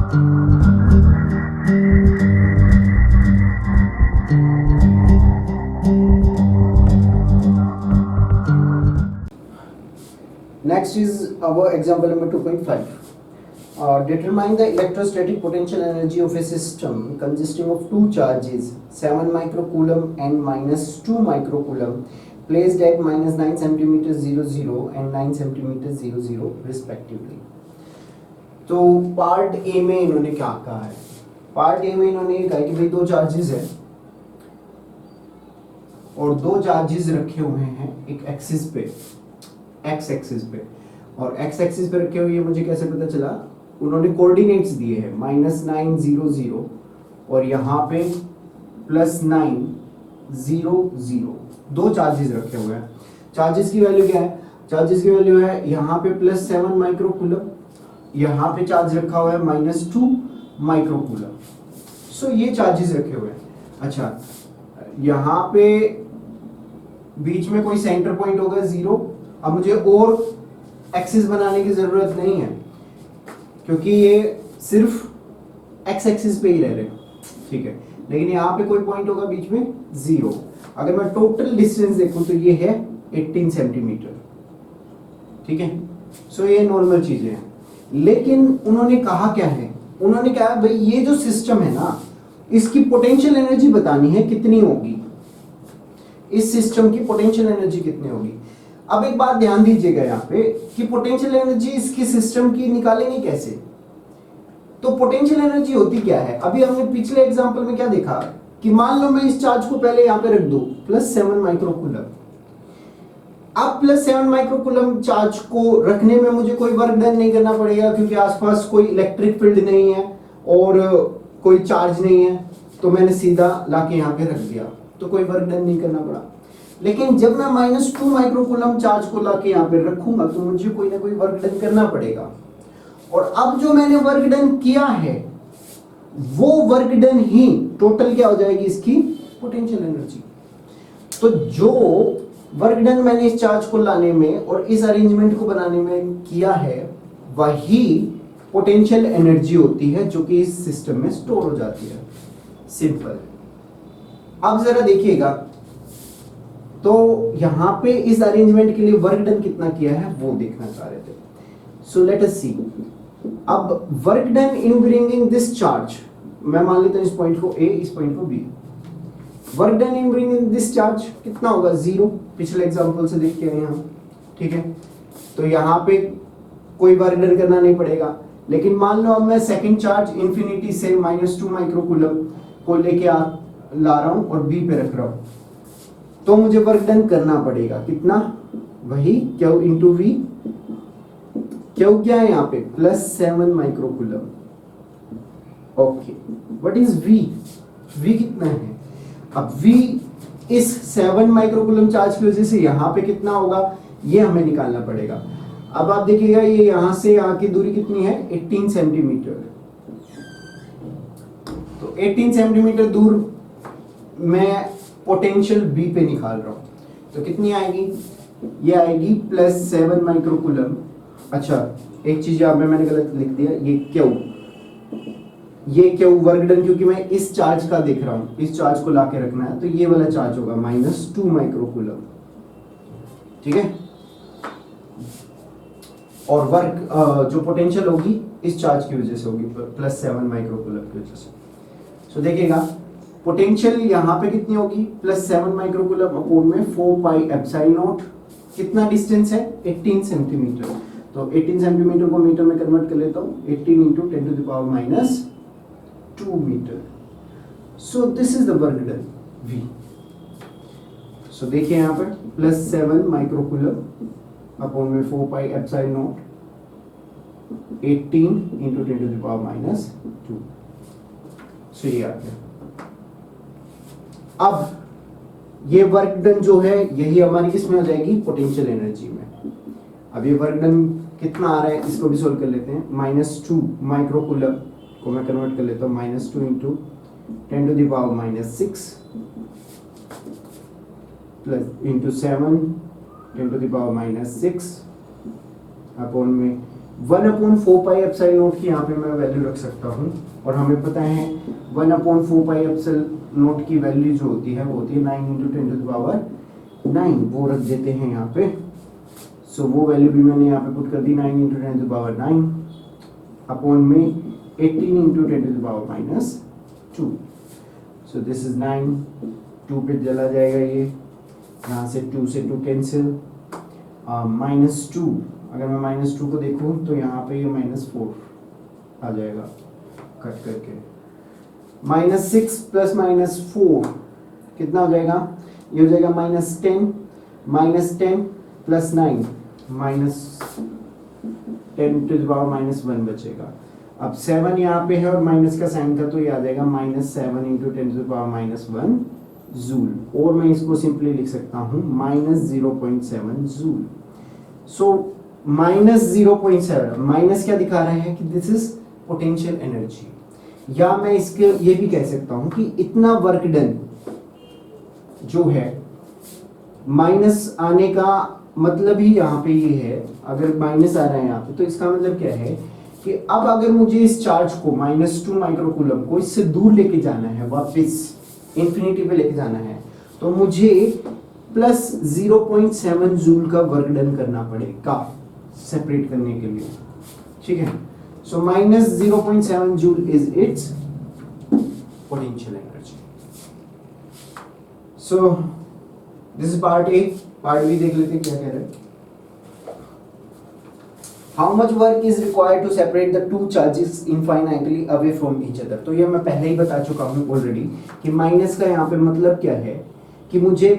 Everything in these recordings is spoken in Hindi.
Next is our example number 2.5. Determine the electrostatic potential energy of a system consisting of two charges 7 microcoulomb and minus 2 microcoulomb placed at minus 9 centimeters 00 and 9 centimeters 00 respectively. तो पार्ट ए में इन्होंने क्या कहा है? पार्ट ए में इन्होंने कहा कि भाई दो चार्जेस है और दो चार्जेस रखे हुए हैं एक एक्सिस पे, एक्स एक्सिस पे, और एक्स एक्सिस पे रखे हुए मुझे कैसे पता चला? उन्होंने कोऑर्डिनेट्स दिए हैं माइनस 9 0 0 और यहाँ पे प्लस 9 0 0, दो चार्जेस रखे हुए हैं। चार्जेस की वैल्यू क्या है? चार्जेस की वैल्यू है यहाँ पे प्लस 7 माइक्रोकूलम, यहाँ पे चार्ज रखा हुआ है माइनस 2 माइक्रोकूलम। सो ये चार्जेस रखे हुए हैं। अच्छा, यहाँ पे बीच में कोई सेंटर पॉइंट होगा 0। अब मुझे और एक्सिस बनाने की जरूरत नहीं है क्योंकि ये सिर्फ एक्स एक्सिस पे ही रह रहे हैं, ठीक है। लेकिन यहाँ पे कोई पॉइंट होगा बीच में 0। अगर मैं टोटल डिस्टेंस देखूं तो ये है 18 सेंटीमीटर, ठीक है। सो ये नॉर्मल चीजें हैं। लेकिन उन्होंने कहा क्या है? उन्होंने कहा भाई ये जो सिस्टम है ना, इसकी पोटेंशियल एनर्जी बतानी है कितनी होगी, इस सिस्टम की पोटेंशियल एनर्जी कितनी होगी। अब एक बात ध्यान दीजिएगा यहाँ पे कि पोटेंशियल एनर्जी इसकी सिस्टम की निकालेंगे कैसे? तो पोटेंशियल एनर्जी होती क्या है? अभी हमने पिछले एग्जांपल में क्या देखा कि मान लो मैं इस चार्ज को पहले यहाँ पे रख दूं प्लस 7 माइक्रोकूलम। अब प्लस 7 माइक्रोकूलम चार्ज को रखने में मुझे कोई वर्क डन नहीं करना पड़ेगा क्योंकि आसपास कोई इलेक्ट्रिक फील्ड नहीं है और कोई चार्ज नहीं है, तो मैंने सीधा लाके यहाँ पे रख दिया, तो कोई वर्क डन नहीं करना पड़ा। लेकिन जब मैं माइनस 2 माइक्रोकूलम चार्ज को लाके यहाँ पे रखूंगा तो मुझे कोई ना कोई वर्क डन करना पड़ेगा। और अब जो मैंने वर्क डन किया है वो वर्क डन ही टोटल क्या हो जाएगी इसकी पोटेंशियल एनर्जी। तो जो वर्क डन मैंने इस चार्ज को लाने में और इस अरेंजमेंट को बनाने में किया है वही पोटेंशियल एनर्जी होती है जो कि इस सिस्टम में स्टोर हो जाती है। सिंपल। अब जरा देखिएगा, तो यहां पे इस अरेंजमेंट के लिए वर्क डन कितना किया है वो देखना चाह रहे थे। सो लेट अस सी। अब work done in bringing this charge, मैं मान लेता हूं इस पॉइंट को A, इस पॉइंट को B। Work done in bringing this charge कितना होगा? 0। पिछले एग्जांपल से देख के आए हम, ठीक है। तो यहाँ पे कोई वर्क डन करना नहीं पड़ेगा। लेकिन मान लो अब मैं सेकंड चार्ज इंफिनिटी से माइनस 2 माइक्रोकूलम को लेके ला रहा हूं और B पे रख रहा हूं, तो मुझे वर्क डन करना पड़ेगा कितना? वही Q इंटू V। Q क्या है यहाँ पे? Plus 7 microcoulomb. Okay, what is V? V कितना है? अब V इस 7 माइक्रोकूलम चार्ज की वजह से यहाँ पे कितना होगा ये हमें निकालना पड़ेगा। अब आप देखिएगा ये यहाँ से यहाँ की दूरी कितनी है? 18 सेंटीमीटर। तो 18 सेंटीमीटर दूर मैं पोटेंशियल B पे निकाल रहा हूं, तो कितनी आएगी? ये आएगी प्लस 7 माइक्रोकूलम। अच्छा, एक चीज यहाँ पे मैंने गलत लिख दिया, ये Q वर्क डन, क्योंकि मैं इस चार्ज का देख रहा हूं, इस चार्ज को लाके रखना है, तो ये वाला चार्ज होगा माइनस 2 माइक्रोकूलम, ठीक है। और वर्क जो पोटेंशियल होगी इस चार्ज की वजह से होगी प्लस 7 माइक्रोकूलम की वजह से। सो देखिएगा पोटेंशियल यहाँ पे कितनी होगी? प्लस 7 माइक्रोकूलम अपॉन में 4 पाई एप्सिलॉन नॉट। कितना डिस्टेंस है? 18 सेंटीमीटर। तो 18 सेंटीमीटर को मीटर में कन्वर्ट कर लेता हूँ, 18 into 10 to the power minus 2 metre. So this is the work done V। So देखिए यहाँ पर प्लस 7 माइक्रोकूलम अपॉन में 4 pi epsilon naught 18 into 10 to the power minus 2। So ये आ गया। अब ये वर्क डन जो है यही हमारी किसमें हो जाएगी? पोटेंशियल एनर्जी में। अब ये वर्क डन कितना आ रहा है इसको भी सोल्व कर लेते हैं। माइनस 2 माइक्रोकूलम को मैं कन्वर्ट कर लेता हूँ minus 2 into 10 to the power minus 6 plus into 7 10 to the power minus 6 upon में 1/4πε0 की यहाँ पे मैं वैल्यू रख सकता हूँ, और हमें पता है 1/4πε0 की वैल्यू जो होती है वो होती है 9 × 10⁹ वो रख देते हैं यहाँ पे। सो वो वैल्यू भी मैंने यहाँ पे पुट कर दी 9 × 10⁹ अपॉन में 18 × 10⁻²। सो दिस इज 9, 2 पे चला जाएगा ये, यहाँ से 2 से 2 कैंसिल, -2, अगर मैं -2 को देखूँ तो यहाँ पे ये -4 आ जाएगा कट करके। -6 + -4 कितना हो जाएगा, ये हो जाएगा -10 + 9 -10⁻⁻1 बचेगा। अब 7 यहाँ पे है और माइनस का साइन था तो ये आ जाएगा -7 × 10⁻⁻1 जूल, और मैं इसको सिंपली लिख सकता हूँ -0.7 जूल। सो -0.7 माइनस क्या दिखा रहा है कि दिस इज पोटेंशियल एनर्जी, या मैं इसके ये भी कह सकता हूँ कि इतना वर्क डन जो है, माइनस आने का मतलब ही यहाँ पे ये है, अगर माइनस आ रहा है यहाँ पे तो इसका मतलब क्या है कि अब अगर मुझे इस चार्ज को -2 माइक्रोकूलम को इससे दूर लेके जाना है, वापस इंफिनिटी पे लेके जाना है, तो मुझे +0.7 जूल का वर्क डन करना पड़ेगा सेपरेट करने के लिए, ठीक है। So -0.7 joule is its potential energy. So this is part A. Part B देख लेते हैं क्या कह रहे हैं। How much work is required to separate the two charges infinitely away from each other? तो ये मैं पहले ही बता चुका हूँ ऑलरेडी कि माइनस का यहाँ पे मतलब क्या है कि मुझे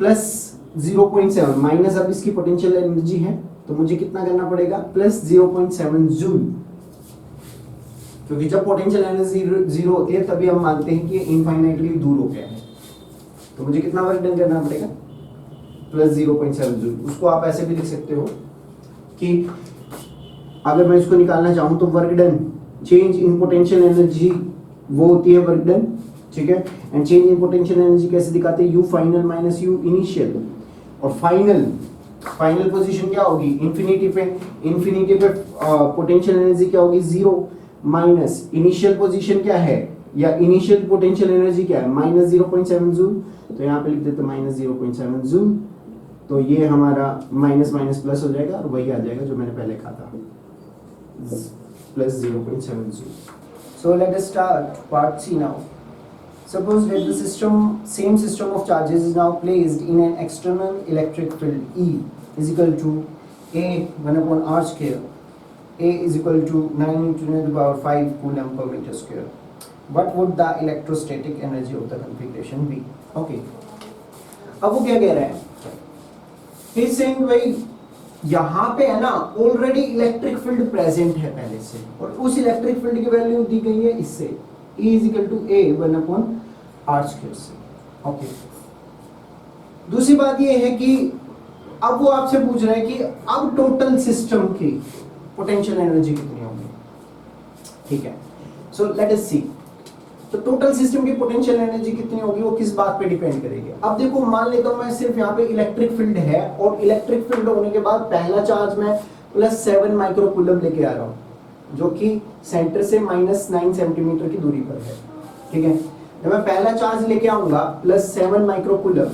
+0.7 माइनस, अब इसकी पोटेंशियल एनर्जी है तो मुझे कितना करना पड़ेगा, +0.7 जूल, क्योंकि जब पोटेंशियल एनर्जी 0 होती है तभी हम मानते हैं कि इनफाइनाइटली दूर हो गया है, तो मुझे कितना वर्क डन करना पड़ेगा, +0.7 जूल। उसको आप ऐसे भी लिख सकते हो कि अगर मैं इसको निकालना चाहूं तो work done, change in potential energy वो होती है वर्क डन, ठीक है। And change in potential energy कैसे दिखाते हैं, U final minus U initial, और फाइनल पोजीशन क्या होगी, इन्फिनिटी पे पोटेंशियल एनर्जी क्या होगी 0, माइनस इनिशियल पोजीशन क्या है, या इनिशियल पोटेंशियल एनर्जी क्या है, -0.7 जूल। तो यहाँ पे लिख देते -0.7 जूल, तो ये हमारा माइनस माइनस प्लस हो जाएगा और वही आ जाएगा जो मैंने पहले कहा था, +0.7 joule. So let us start part C now. Suppose that the same system of charges is now placed in an external electric field E is equal to A 1/r². A is equal to 9 × 10⁵ coulomb per meter square. What would the electrostatic energy of the configuration be? Okay. अब वो क्या कह रहा है, He's saying भाई यहाँ पे है ना ऑलरेडी इलेक्ट्रिक फील्ड प्रेजेंट है पहले से, और उस इलेक्ट्रिक फील्ड की वैल्यू दी गई है इससे E is equal to A 1/r² से। ओके, दूसरी बात ये है कि अब वो आपसे पूछ रहा है कि अब टोटल सिस्टम की पोटेंशियल एनर्जी कितनी होगी, ठीक है। सो लेट अस सी, तो टोटल सिस्टम की पोटेंशियल एनर्जी कितनी होगी वो किस बात पे डिपेंड करेगी। अब देखो, मान लेता हूं मैं सिर्फ यहाँ पे इलेक्ट्रिक फील्ड है, और इलेक्ट्रिक फील्ड होने के बाद पहला चार्ज मैं +7 माइक्रोकूलम लेके आ रहा हूँ, जो कि सेंटर से -9 सेंटीमीटर की दूरी पर है, ठीक है। जब मैं पहला चार्ज लेके आऊंगा +7 माइक्रोकूलम,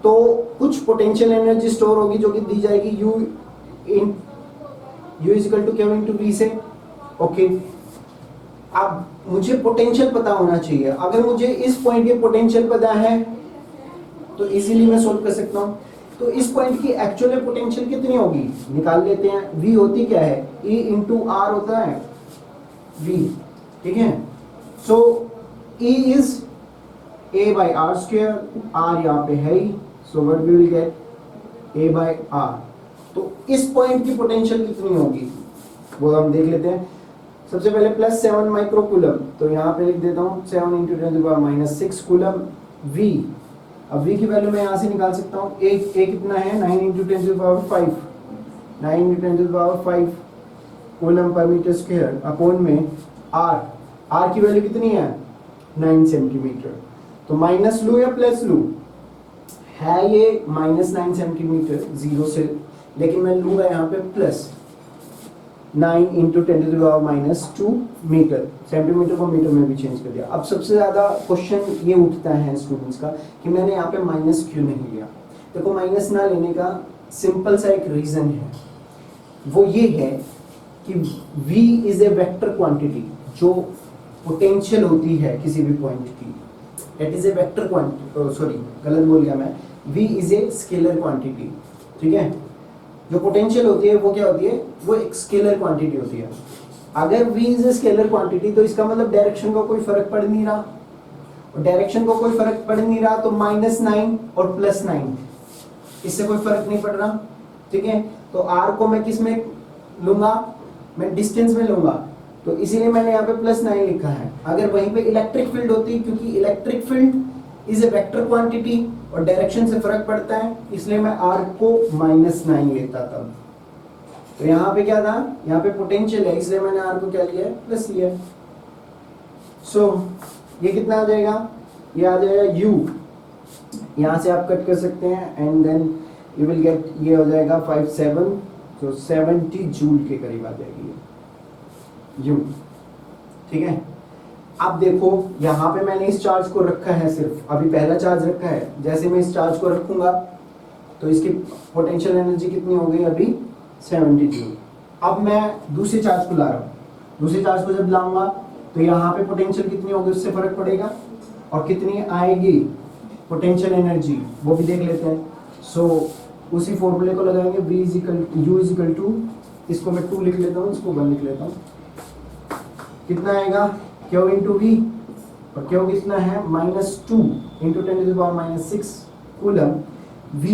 तो कुछ पोटेंशियल एनर्जी स्टोर होगी जो कि दी जाएगी U is equal to Q × V से। ओके, अब मुझे पोटेंशियल पता होना चाहिए। अगर मुझे इस पॉइंट की पोटेंशियल पता है तो इजीली मैं सोल्व कर सकता हूं। तो इस पॉइंट की एक्चुअल पोटेंशियल कितनी होगी निकाल लेते हैं। V होती क्या है, E × R होता है V, ठीक है। सो E इज A/r², R यहाँ पे है ही, so what we will get A/r। तो इस पॉइंट की पोटेंशियल कितनी होगी वो हम देख लेते हैं। सबसे पहले +7 माइक्रोकूलम, तो यहाँ पे लिख देता हूँ 7 × 10⁻⁻6 कूलम V। अब V की वैल्यू मैं यहाँ से निकाल सकता हूँ। A कितना है, 9 × 10⁵, 9 × 10⁵ कूलम पर मीटर स्क्वायर, अपॉन में R की वैल्यू कितनी है 9 सेंटीमीटर। तो माइनस लूँ या प्लस लूँ, है ये -9 सेंटीमीटर 0 से, लेकिन मैं लूँगा यहाँ पे प्लस, 9 इंटू 10⁻⁻2 मीटर, सेंटीमीटर को मीटर में भी चेंज कर दिया। अब सबसे ज़्यादा क्वेश्चन ये उठता है स्टूडेंट्स का कि मैंने यहाँ पे माइनस क्यों नहीं लिया। देखो माइनस ना लेने का सिंपल सा एक रीज़न है, वो ये है कि v is a vector quantity, जो पोटेंशियल होती है किसी भी पॉइंट की, that is a vector quantity, sorry गलत बोल गया मैं, v is a scalar quantity, ठीक है। जो पोटेंशियल होती है वो क्या होती है, वो एक स्केलर क्वांटिटी होती है। अगर v is a scalar quantity तो इसका मतलब डायरेक्शन का कोई फर्क पड़ नहीं रहा, और डायरेक्शन को कोई फर्क पड़ नहीं रहा तो -9 और +9 इससे कोई फर्क नहीं पड़ रहा, ठीक है। तो r को मैं किस में लूंगा, मैं डिस्टेंस में लूंगा, तो इसीलिए मैंने यहाँ पे +9 लिखा है। अगर वहीं पे इलेक्ट्रिक फील्ड होती, क्योंकि electric field is a vector quantity और डायरेक्शन से फर्क पड़ता है, इसलिए मैं r को -9 लेता तब। तो यहाँ पे क्या था, यहाँ पे पोटेंशियल है, इसलिए मैंने r को क्या लिया, प्लस लिया। सो ये कितना आ जाएगा, ये आ जाएगा u, यहाँ से आप कट कर सकते हैं and then you will get, ये हो जाएगा 57, तो 70 जूल के करीब आ जाएगी यू, ठीक है। अब देखो यहाँ पे मैंने इस चार्ज को रखा है, सिर्फ अभी पहला चार्ज रखा है, जैसे मैं इस चार्ज को रखूंगा तो इसकी पोटेंशियल एनर्जी कितनी हो गई अभी, 70 जूल। अब मैं दूसरे चार्ज को ला रहा हूँ, दूसरे चार्ज को जब लाऊंगा तो यहाँ पे पोटेंशियल कितनी होगी उससे फर्क पड़ेगा, और कितनी आएगी पोटेंशियल एनर्जी वो भी देख लेते हैं। सो उसी फॉर्मूले को लगाएंगे, v इज इक्वल टू, इसको मैं 2 लिख लेता हूँ, इसको 1 लिख लेता हूँ, कितना आएगा Q इंटू वी, और Q कितना है -2 इंटू 10⁻⁻6 कूलम। v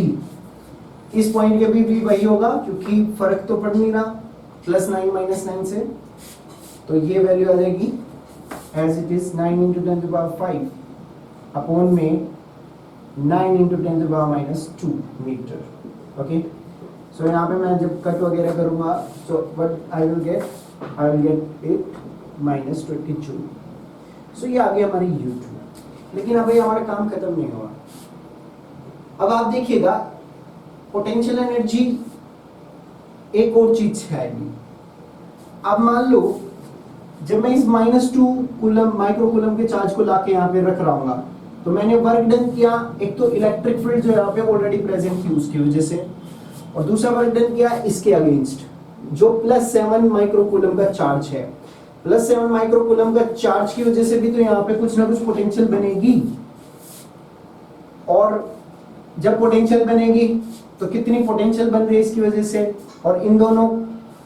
इस पॉइंट के भी v वही होगा क्योंकि फर्क तो पड़ नहीं रहा, +9 -9 से, तो ये वैल्यू आ जाएगी as it is 9 into 10⁵ upon में 9 इंटू 10⁻⁻2 मीटर, ओके। सो यहाँ पे मैं जब कट वगैरह करूँगा, so what I will get it -20 joule. So ये आ गया हमारी U2। लेकिन अभी हमारा काम खत्म नहीं हुआ। अब आप देखिएगा पोटेंशियल एनर्जी एक और चीज से आएगी। अब मान लो जब मैं इस -2 कूलम माइक्रो कूलम के चार्ज को लाके यहाँ पे रख रहा हूँ, तो मैंने वर्क डन किया, एक तो इलेक्ट्रिक फील्ड जो यहाँ पे ऑलरेडी प्रेजेंट थी उसकी वजह से, और दूसरा वर्क डन किया इसके अगेंस्ट जो +7 माइक्रो कूलम का चार्ज है। +7 माइक्रो कूलम का चार्ज की वजह से भी तो यहाँ पे कुछ ना कुछ पोटेंशियल बनेगी, और जब पोटेंशियल बनेगी तो कितनी पोटेंशियल बन रही है इसकी वजह से, और इन दोनों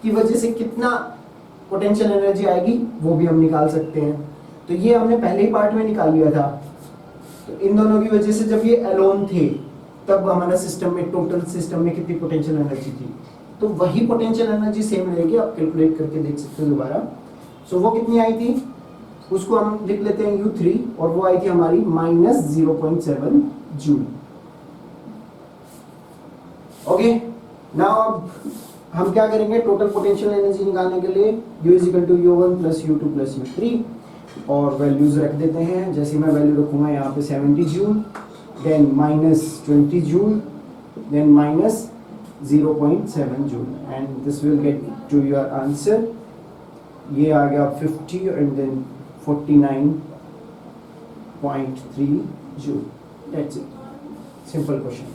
की वजह से कितना पोटेंशियल एनर्जी आएगी वो भी हम निकाल सकते हैं। तो ये हमने पहले ही पार्ट में निकाल लिया था। तो इन दोनों की वजह से जब ये एलोन थे तब हमारा सिस्टम में, टोटल सिस्टम में कितनी पोटेंशियल एनर्जी थी, तो वही पोटेंशियल एनर्जी सेम रहेगी, आप कैलकुलेट करके देख सकते हो दोबारा। सो वो कितनी आई थी उसको हम लिख लेते हैं U3, और वो आई थी हमारी -0.7 जूल, ओके। नाउ अब हम क्या करेंगे, टोटल पोटेंशियल एनर्जी निकालने के लिए U is equal to U1 plus U2 plus U3, और वैल्यूज रख देते हैं। जैसे मैं वैल्यू रखूंगा यहाँ पे 70 joule, then -20 joule, then -0.7 joule, and this will get to your answer. ये आ गया 50 and then 49.3 joule. That's it, simple question.